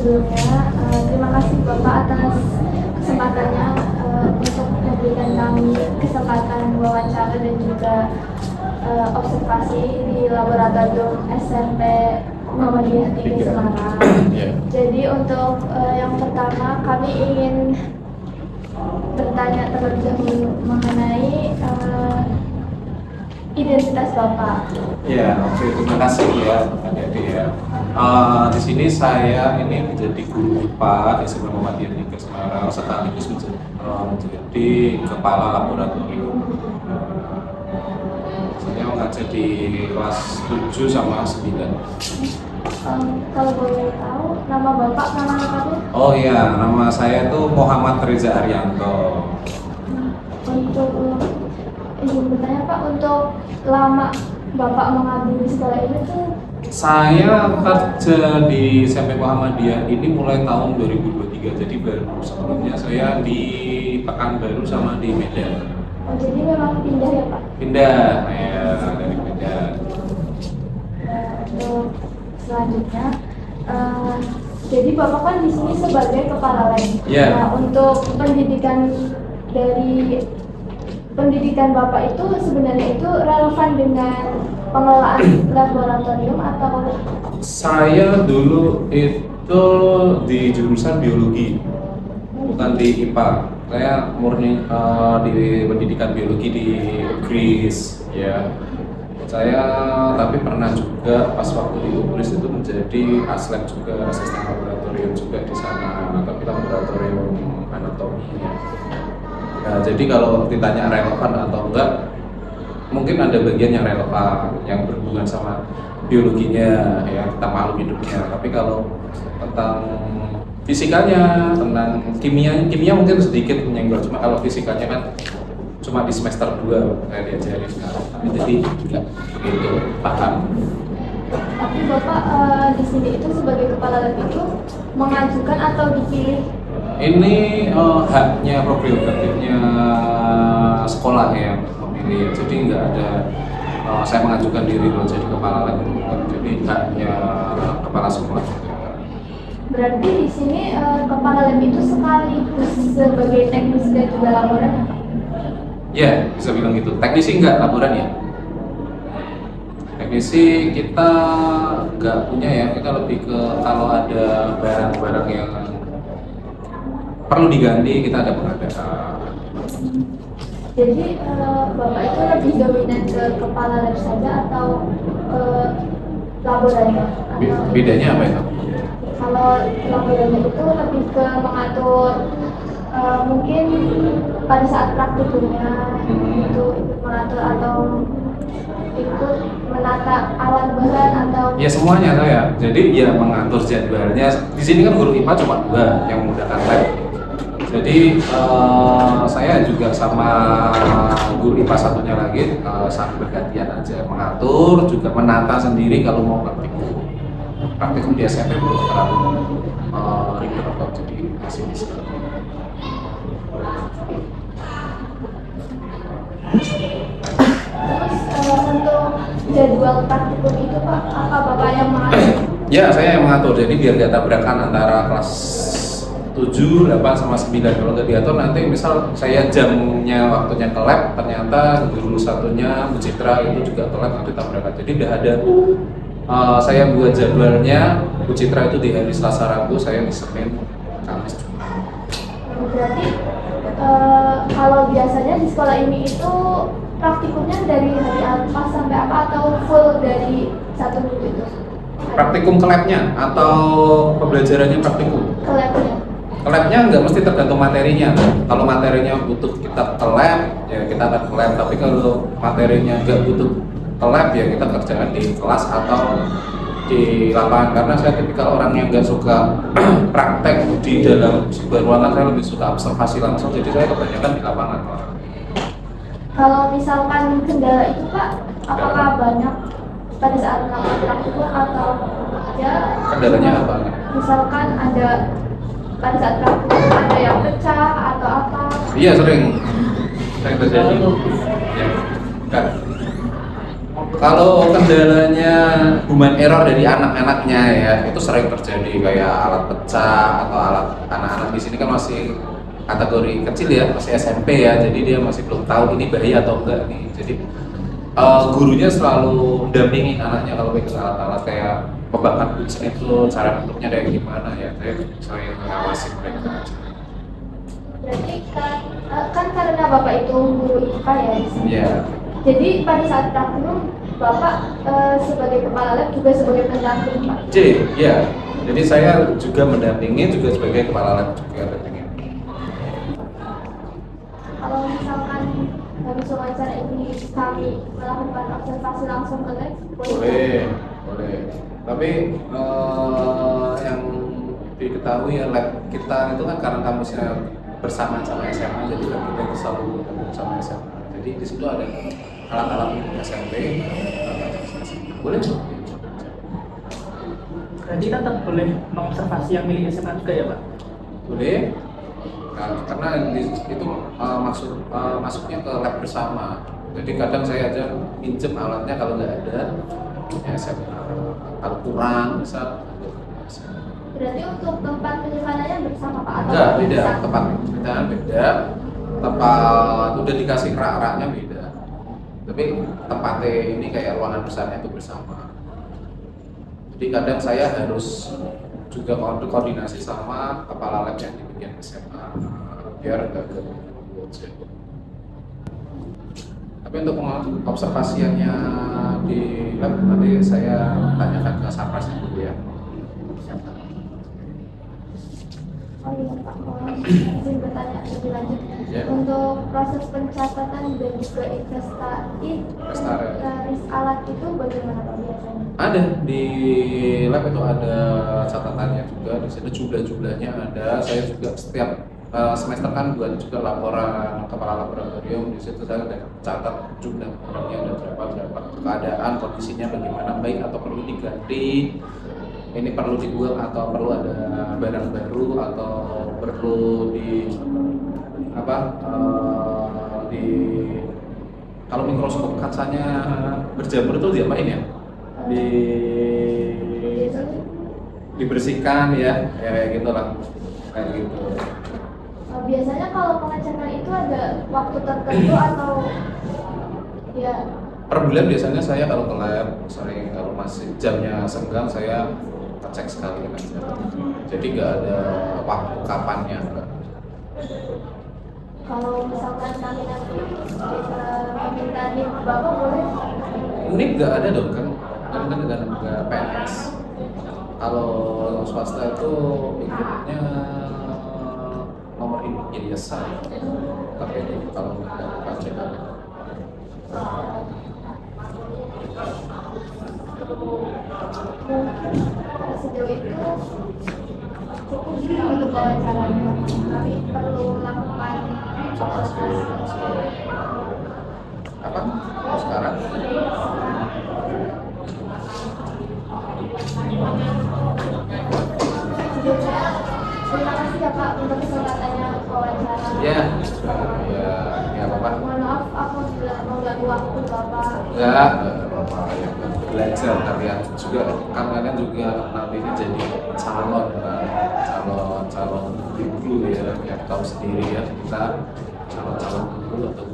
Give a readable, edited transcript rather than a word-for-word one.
sebelumnya terima kasih Bapak atas kesempatannya untuk memberikan kami kesempatan wawancara dan juga observasi di laboratorium SMP Muhammadiyah 3 Semarang. Jadi untuk yang pertama kami ingin bertanya terlebih dahulu mengenai identitas Bapak. Ya, oke, terima kasih ya, Adik-adik ya. Di sini saya ini menjadi guru IPA SMP Muhammadiyah 3 Semarang sekaligus menjadi kepala laboratorium. Saya mengajar di kelas 7 sama 9. Kalau boleh tahu nama Bapak, nama lengkapnya? Oh iya, nama saya itu Muhammad Reza Arianto. Untuk izin bertanya Pak, untuk lama Bapak mengabdi di sekolah ini tuh? Saya kerja di SMP Muhammadiyah ini mulai tahun 2023, jadi baru. Sebelumnya saya di Pekanbaru sama di Medan. Oh, jadi memang pindah ya Pak? Pindah, ya dari Medan. Untuk selanjutnya, jadi Bapak kan di sini sebagai kepala lab. Yeah. Nah, untuk pendidikan dari pendidikan Bapak itu sebenarnya itu relevan dengan pengelolaan laboratorium atau? Saya dulu itu di jurusan biologi, bukan di IPA. Saya murni di pendidikan biologi di UGRIS, ya. Saya tapi pernah juga pas waktu di UGRIS itu menjadi aslab juga, asisten laboratorium juga di sana, tapi laboratorium anatomi. Nah, jadi kalau ditanya relevan atau enggak, mungkin ada bagian yang relevan, yang berhubungan sama biologinya, ya tentang makhluk hidupnya. Tapi kalau tentang fisikanya, tentang kimia mungkin sedikit menyenggol. Cuma kalau fisikanya kan cuma di semester 2 kayak diajarin. Jadi enggak begitu paham. Tapi Bapak di sini itu sebagai kepala lab itu mengajukan atau dipilih? Ini haknya, prerogatifnya sekolah ya memilih. Jadi nggak ada saya mengajukan diri loh jadi kepala lab, jadi haknya kepala sekolah. Berarti di sini kepala lab itu sekaligus sebagai teknis dan juga laboran? Ya, bisa bilang gitu. Teknisi nggak, laboran ya. Teknisi kita nggak punya ya, kita lebih ke kalau ada barang-barang yang perlu diganti, kita ada pengadaan. Jadi Bapak itu lebih dominan ke kepala lab saja atau laborannya? Bedanya apa itu? Kalau laborannya itu lebih ke mengatur mungkin pada saat praktikumnya itu mengatur atau ikut menata alat bahan atau? Ya semuanya saya. Jadi ya mengatur jadwalnya. Di sini kan guru IPA cuma 2 yang memudahkan lab. Jadi saya juga sama guru IPA satunya lagi saling bergantian aja mengatur, juga menata sendiri kalau mau praktikum. Praktikum di SMP belum terlalu ribet kok, jadi masih bisa. Terus untuk jadwal praktikum itu Pak, apa Bapak yang mengatur? Ya, saya yang mengatur. Jadi biar gak tabrakan antara kelas 7, 8 sama 9. Kalau nggak diatur nanti misal saya jamnya waktunya ke lab, ternyata guru satunya Bu Citra itu juga ke lab, nanti tabrakan. Jadi udah ada saya buat jadwalnya, Bu Citra itu di hari Selasa Rabu, saya di Senin, Kamis juga. Berarti kalau biasanya di sekolah ini itu praktikumnya dari hari apa sampai apa atau full dari satu minggu itu? Praktikum ke labnya atau pembelajarannya praktikum? Ke labnya. Ke labnya nggak mesti tergantung materinya. Kalau materinya butuh kita ke lab, ya kita akan ke lab. Tapi kalau materinya nggak butuh ke lab, ya kita kerjakan di kelas atau di lapangan. Karena saya tipikal orang yang nggak suka praktek di dalam sebuah ruangan, saya lebih suka observasi langsung. Jadi saya kebanyakan di lapangan. Kalau misalkan kendala itu Pak, apakah banyak pada saat melakukan praktikum atau ya? Kendalanya apa? Misalkan ada pada saat praktikum ada yang pecah atau apa? Iya sering terjadi. Ya, kan. Kalau kendalanya human error dari anak-anaknya ya, itu sering terjadi kayak alat pecah atau alat anak-anak di sini kan masih kategori kecil ya, masih SMP ya, jadi dia masih belum tahu ini bahaya atau enggak nih. Jadi gurunya selalu dampingin anaknya kalau pegang alat-alat kayak pembakaran bunsen itu cara nutupnya kayak gimana ya, saya mengawasi mereka. Berarti kan karena Bapak itu guru IPA ya di sini. Iya. Jadi pada saat praktikum Bapak sebagai kepala lab juga sebagai pendamping Pak. Ya. Jadi saya juga mendampingi juga sebagai kepala lab juga tentunya. Kalau misalkan habis wawancara ini kami melakukan observasi langsung ke lab, Boleh. Tapi yang diketahui ya lab kita itu kan karena kampusnya bersamaan sama SMA, jadi lab kita itu selalu bergabung sama SMA. Jadi di situ ada alat-alat SMP. Boleh? Berarti tetap boleh mengobservasi yang milik SMA juga ya Pak? Boleh. Nah, karena itu masuknya ke lab bersama. Jadi kadang saya aja pinjem alatnya kalau nggak ada ya SMA. Kalau kurang bisa. berarti untuk tempat penyimpanannya bersama Pak atau Enggak, beda. bisa? Tempat penyimpanan beda. Tempat udah dikasih rak-raknya beda. Tapi tempatnya ini kayak ruangan besarnya itu bersama. Jadi kadang saya harus juga koordinasi sama kepala lab yang di bagian SMA biar enggak ganggu. Tapi untuk observasiannya di lab nanti saya tanyakan ke Sarpras dulu ya. Oh iya Pak, izin bertanya lebih lanjut. Ya. Untuk proses pencatatan dan juga inventaris alat itu bagaimana Pak biasanya? Ada di lab itu ada catatannya juga, di situ jumlah-jumlahnya ada. Saya juga setiap semester kan buat juga laporan kepala laboratorium, di situ saya udah catat jumlah barangnya ada berapa, keadaan kondisinya bagaimana, baik atau perlu diganti, ini perlu dibuang atau perlu ada barang baru atau perlu di kalau mikroskop kacanya berjamur itu diapain ya? Dibersihkan ya kayak gitulah, kayak gitu. Biasanya kalau pengecekan itu ada waktu tertentu atau ya? Per bulan biasanya saya kalau ke lab sering, kalau masih jamnya senggang saya cek sekali aja. Jadi nggak ada waktu kapannya enggak. Kalau misalkan kami nanti meminta NIP Bapak boleh? NIP nggak ada dong kan nggak PNS. Kalau swasta itu ikutnya nomor induknya dia sah. Tapi kalau nggak ada. Mungkin sejauh itu cukup juga untuk wawancaranya. Kami perlu lakukan Apa? Sekarang? Terima kasih ya Pak untuk kesempatannya wawancara. Ya Bapak. Mohon maaf aku sudah mengganggu waktu Bapak. Enggak apa-apa ya, belajar kalian juga, kalian juga nantinya jadi calon guru ya, yang tahu sendiri ya, kita calon guru atau